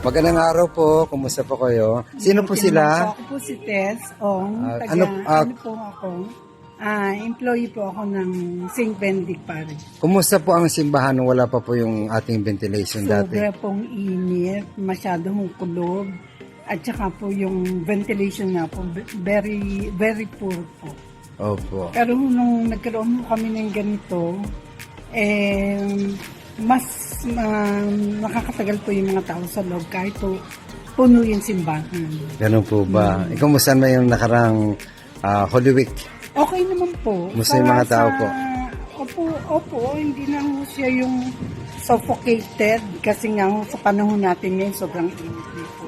Magandang araw po. Kumusta po kayo? Sino po sila? Ako po si Tess Ong. ano Po ako? Employee po ako ng St. Benedict Parish. Kumusta po ang simbahan nung wala pa po yung ating ventilation dati? Sobra pong init, masyadong kulog, at saka po yung ventilation na po, very, very poor po. Opo. Pero nung nagkaroon po kami ng ganito, mas nakakatagal po yung mga tao sa loob kahit po puno yung simbahan. Ganun po ba? Kumusta na yung nakarang Holy Week? Okay naman po. Kumusta yung mga tao po? Opo, hindi na ho siya yung suffocated kasi nga ho, sa panahon natin ngayon sobrang init po.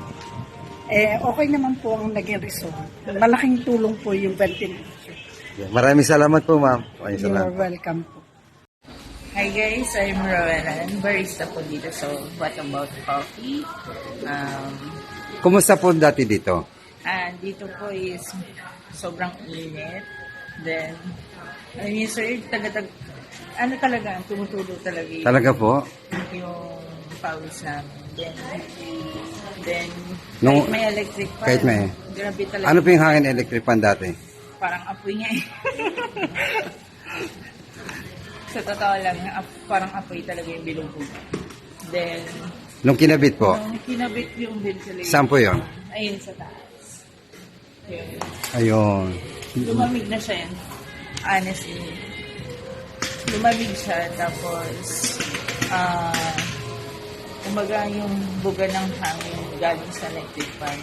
Okay naman po ang naging result. Malaking tulong po yung ventilation. Maraming salamat po, ma'am. Maraming You're salamat. welcome po. Hi guys, I'm Rowena, barista po dito sa What About Coffee. Kumusta po dati dito? Dito po is sobrang init. Then, sir, ano talaga, tumutulo talaga Talaga po? yung pawis namin. Then Nung- kahit may electric fan, kahit may- grabe talaga. Ano po yung hangin electric fan dati? Parang apoy niya eh. Sa totoo lang, parang apoy talaga yung bilubog. Then, Nung kinabit po? nung kinabit yung ventilation. Saan po yun? Ayun sa taas. Yun. Ayun. Lumamig na siya yun. Honestly. Lumamig siya. Tapos, kumbaga yung buga ng hangin galing sa electric fan.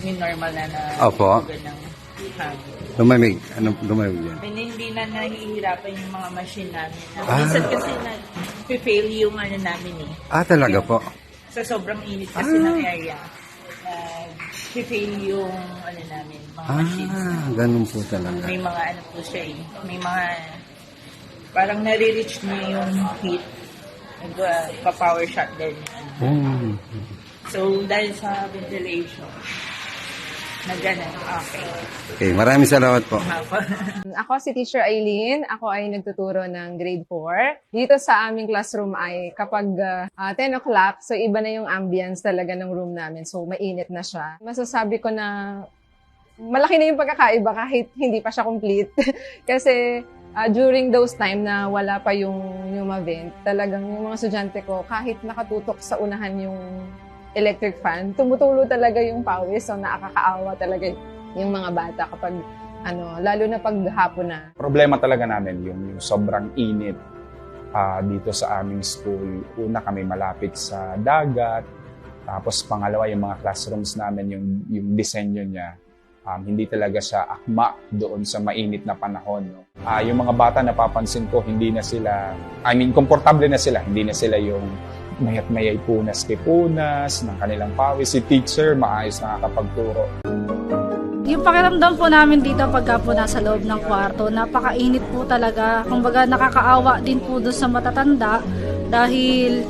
Yung normal na Opo. buga ng hangin. Lumamig. Anong lumamig yan? Hindi na nahihirapan yung mga machine namin. Minsan kasi nag-fail yung ano namin eh. Talaga po? Sa sobrang init kasi ng area. Nag-fail yung ano namin, mga machines. Ganun po talaga. May mga ano po siya eh. May mga parang nare-reach niya yung heat. Pa-power shot din. So, dahil sa ventilation, okay. Okay, maraming salamat po. Ako si Teacher Aileen. Ako ay nagtuturo ng grade 4. Dito sa aming classroom ay kapag 10 o'clock, so iba na yung ambience talaga ng room namin. So mainit na siya. Masasabi ko na malaki na yung pagkakaiba kahit hindi pa siya complete. Kasi during those time na wala pa yung vent, talagang yung mga estudyante ko, kahit nakatutok sa unahan yung electric fan, tumutulo talaga yung pawis. So nakakaawa talaga yung mga bata kapag lalo na pag hapon na. Problema talaga namin yung sobrang init dito sa aming school. Una kami malapit sa dagat, tapos pangalawa yung mga classrooms namin, yung disenyo niya, hindi talaga siya akma doon sa mainit na panahon. No? Yung mga bata napapansin ko, hindi na sila, komportable na sila, hindi na sila yung mayat-mayay punas ng kanilang pawis. Si teacher, maayos nakakapagturo. Yung pakiramdam po namin dito pagka po nasa loob ng kwarto, napakainit po talaga. Kumbaga nakakaawa din po doon sa matatanda dahil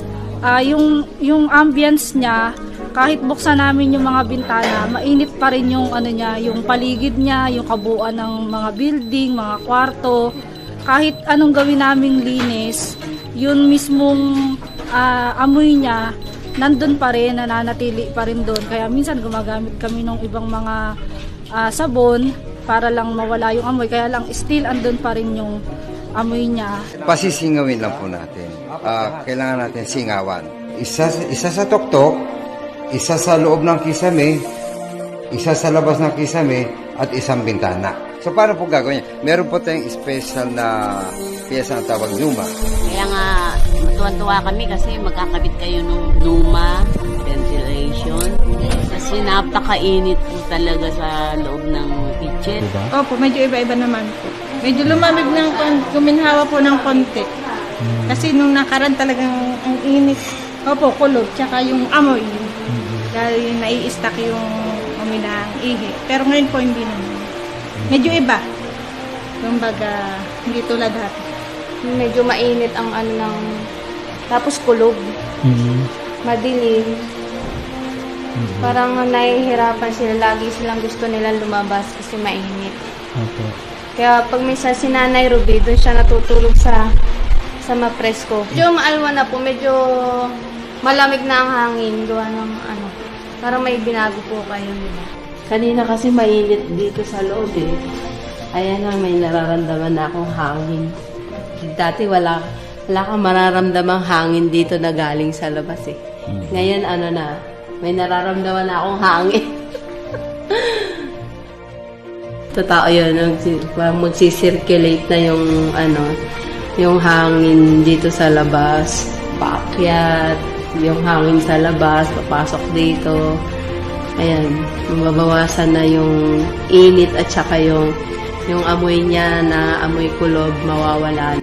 yung ambience niya, kahit buksan namin yung mga bintana, mainit pa rin yung yung paligid niya, yung kabuuan ng mga building, mga kwarto. Kahit anong gawin naming linis, yun mismong amoy niya nandun pa rin, nananatili pa rin doon. Kaya minsan gumagamit kami ng ibang mga sabon para lang mawala yung amoy. Kaya lang still andun pa rin yung amoy niya. Pasisingawin lang po natin. Kailangan natin singawan. Isa sa tuktok, isa sa loob ng kisame, isa sa labas ng kisame, at isang bintana. So, paano po gagawin niya? Meron po tayong special na piyesa na tawag Numa. Kaya nga, matuwan-tuwa kami kasi magkakabit kayo ng Numa, ventilation. Kasi napakainit po talaga sa loob ng kitchen. Opo, medyo iba-iba naman po. Medyo lumamig guminhawa po ng konti. Kasi nung nakaraan talagang ang init. Opo, kulog, tsaka yung amoy. Dahil nai-stack yung amoy ng ihi. Pero ngayon po hindi naman. Medyo iba. Kumbaga, hindi tulad dati. Medyo mainit ang tapos kulog. Madilim. Parang nahihirapan sila. Lagi silang gusto nilang lumabas kasi mainit. Kaya pag may si Nanay Ruby, doon siya natutulog sa mapresko. Medyo maalwa na po. Medyo malamig na ang hangin, gawa ng parang may binago po kayo nila. Kanina kasi mainit dito sa loob eh. Ayan na, may nararamdaman na akong hangin. Dati wala kang mararamdamang hangin dito na galing sa labas eh. Ngayon may nararamdaman na akong hangin. Totoo yun, magsisirculate na yung hangin dito sa labas, paakyat, yung hangin sa labas, papasok dito. Ayan, mababawasan na yung init at saka yung amoy niya na amoy kulob, mawawala na.